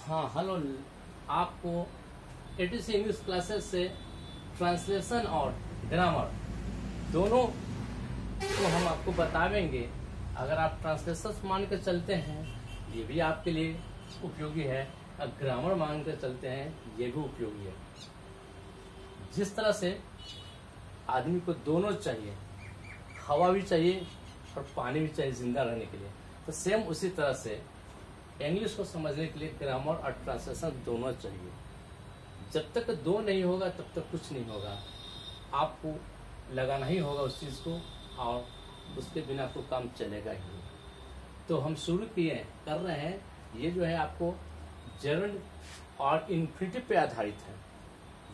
हाँ हेलो। आपको ATC English classes से ट्रांसलेशन और ग्रामर दोनों को हम आपको बतावेंगे। अगर आप ट्रांसलेशन मान कर चलते हैं ये भी आपके लिए उपयोगी है, और ग्रामर मान कर चलते हैं ये भी उपयोगी है। जिस तरह से आदमी को दोनों चाहिए, हवा भी चाहिए और पानी भी चाहिए जिंदा रहने के लिए, तो सेम उसी तरह से इंग्लिश को समझने के लिए ग्रामर और ट्रांसलेशन दोनों चाहिए। जब तक दो नहीं होगा तब तक कुछ नहीं होगा। आपको लगाना ही होगा उस चीज को, और उसके बिना आपको काम चलेगा ही नहीं। तो हम शुरू कर रहे हैं। ये जो है आपको जेरंड और इन्फिनिटिव पे आधारित है।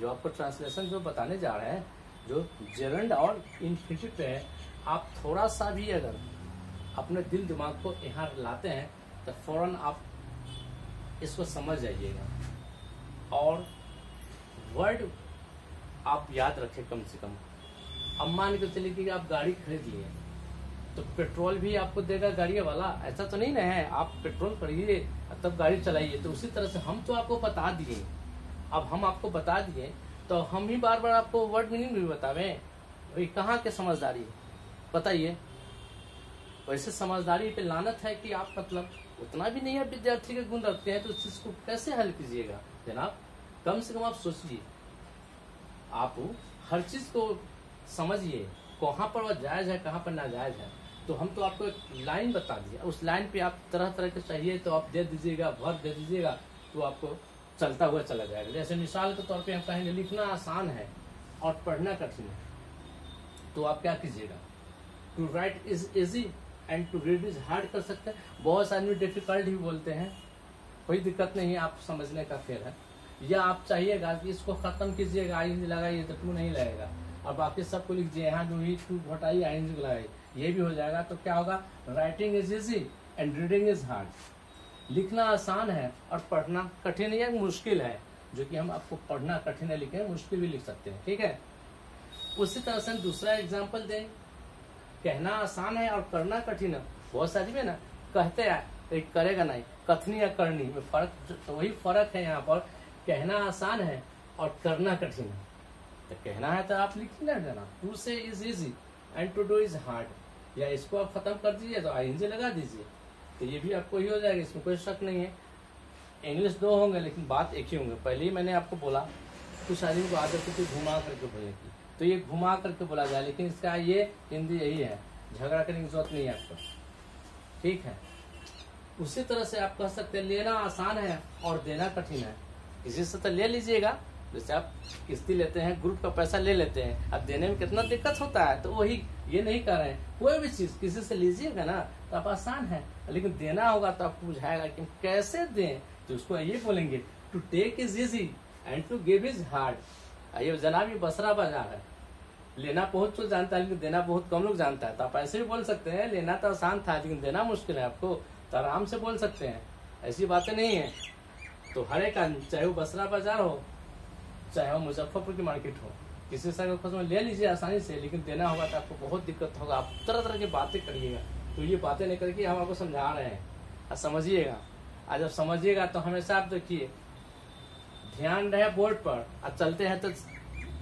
जो आपको ट्रांसलेशन जो बताने जा रहे हैं, जो जेरंड और इन्फिनिटिव पे है, आप थोड़ा सा भी अगर अपने दिल दिमाग को यहाँ लाते हैं तो फौरन आप इसको समझ जाइएगा। और वर्ड आप याद रखें कम से कम। अब मान के चलिए कि आप गाड़ी खरीद लिए तो पेट्रोल भी आपको देगा गाड़ी वाला, ऐसा तो नहीं ना है। आप पेट्रोल करिए तब गाड़ी चलाइए। तो उसी तरह से हम तो आपको बता दिए, अब हम आपको बता दिए तो हम ही बार बार आपको वर्ड मीनिंग भी बतावे। भाई कहाँ के समझदारी बताइए। वैसे समझदारी पे लानत है कि आप मतलब उतना भी नहीं है विद्यार्थी के गुण रखते हैं, तो इस चीज को कैसे हल कीजिएगा जनाब। कम से कम आप सोचिए, आप हर चीज को समझिए, कहाँ पर वह जायज है कहाँ पर नाजायज है। तो हम तो आपको एक लाइन बता दिए, उस लाइन पे आप तरह तरह के चाहिए तो आप दे दीजिएगा, भर दे दीजिएगा, तो आपको चलता हुआ चला जाएगा। जैसे मिसाल के तौर पे हम कहेंगे लिखना आसान है और पढ़ना कठिन है, तो आप क्या कीजिएगा, to write is easy and to read is hard कर सकते हैं। बहुत आदमी डिफिकल्ट ही बोलते हैं, कोई दिक्कत नहीं है, आप समझने का फेर है। या आप चाहिएगा कि इसको खत्म कीजिएगा, आइंज लगाइए तो टू नहीं लगेगा, और बाकी सबको लिख दीजिए यहाँ जो ही टू हटाइए आइंज लगाइए, ये भी हो जाएगा। तो क्या होगा, writing is easy and reading is hard. लिखना आसान है और पढ़ना कठिन या मुश्किल है, जो कि हम आपको पढ़ना कठिन है लिखे मुश्किल भी लिख सकते हैं, ठीक है। उसी तरह से दूसरा एग्जाम्पल दें, कहना आसान है और करना कठिन है। बहुत सारी में ना कहते हैं करेगा नहीं, कथनी या करनी में फर्क, तो वही फर्क है यहाँ पर। कहना आसान है और करना कठिन है। तो कहना है तो आप लिख ही ना देना, to say is easy and to do is hard. या इसको आप खत्म कर दीजिए तो आईएनजी लगा दीजिए, तो ये भी आपको ही हो जाएगा, इसमें कोई शक नहीं है। इंग्लिश दो होंगे लेकिन बात एक ही होंगे। पहले ही मैंने आपको बोला कुछ आदमी को आदत होती है घुमा करके बोलने की, तो ये घुमा करके बोला जाए, लेकिन इसका ये हिंदी यही है, झगड़ा करने की जरूरत नहीं है आपको, ठीक है। उसी तरह से आप कह सकते हैं लेना आसान है और देना कठिन है। किसी से तो ले लीजिएगा, जैसे आप किस्ती लेते हैं, ग्रुप का पैसा ले लेते हैं, अब देने में कितना दिक्कत होता है, तो वही ये नहीं कर रहे हैं। कोई भी चीज किसी से लीजिएगा ना तो आप आसान है, लेकिन देना होगा तो आपको बुझाएगा कि कैसे दें। तो उसको ये बोलेंगे, to take is easy and to give is hard. ये जनाब ये बसरा बाजार है। लेना बहुत तो जानता है लेकिन देना बहुत कम लोग जानता है। तो आप ऐसे भी बोल सकते हैं, लेना तो आसान था लेकिन देना मुश्किल है आपको, तो आराम से बोल सकते हैं, ऐसी बातें नहीं है। तो हर एक चाहे वो बसरा बाजार हो चाहे वो मुजफ्फरपुर की मार्केट हो, किसी से खोज में ले लीजिए आसानी से, लेकिन देना होगा तो आपको बहुत दिक्कत होगा। आप तरह तरह की बातें करिएगा, तो ये बातें नहीं करके हम आपको समझा रहे हैं, आप समझिएगा। आज जब समझिएगा तो हमेशा आप देखिए ध्यान रहे बोर्ड पर, और चलते हैं तो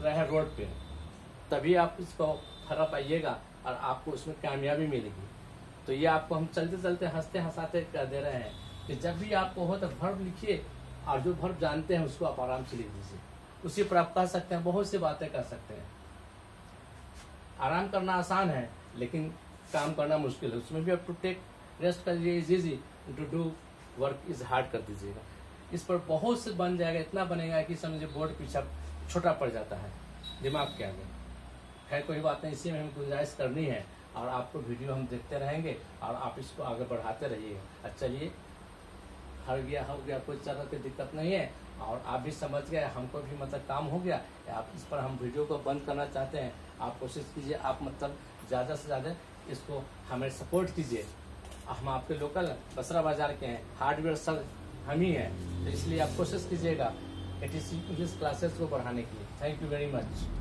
रहे रोड पे, तभी आप इसको फरा पाइएगा और आपको उसमें कामयाबी मिलेगी। तो ये आपको हम चलते चलते हंसते हंसाते कर दे रहे हैं कि जब भी आपको हो तो वर्ब लिखिए, और जो वर्ब जानते हैं उसको आप आराम से लिख दीजिए, उसी पर आप कह सकते हैं, बहुत सी बातें कर सकते हैं। आराम करना आसान है लेकिन काम करना मुश्किल है, उसमें भी आप टू टेक रेस्ट कर लीजिए, is easy, to do work is hard कर दीजिएगा। इस पर बहुत से बन जाएगा, इतना बनेगा कि समझिए बोर्ड पीछा छोटा पड़ जाता है दिमाग के आगे। खैर कोई बात नहीं, इसी में हमें गुंजाइश करनी है, और आपको वीडियो हम देखते रहेंगे और आप इसको आगे बढ़ाते रहिएगा। अच्छा चलिए, हर गया हो गया, कोई तरह की दिक्कत नहीं है, और आप भी समझ गए, हमको भी मतलब काम हो गया। आप इस पर हम वीडियो को बंद करना चाहते हैं, आप कोशिश कीजिए, आप मतलब ज़्यादा से ज़्यादा इसको हमें सपोर्ट कीजिए। हम आपके लोकल बसरा बाजार के हैं, हार्डवेयर सर हम ही हैं, तो इसलिए आप कोशिश कीजिएगा एटीसी इंग्लिश क्लासेस को बढ़ाने के लिए। Thank you very much.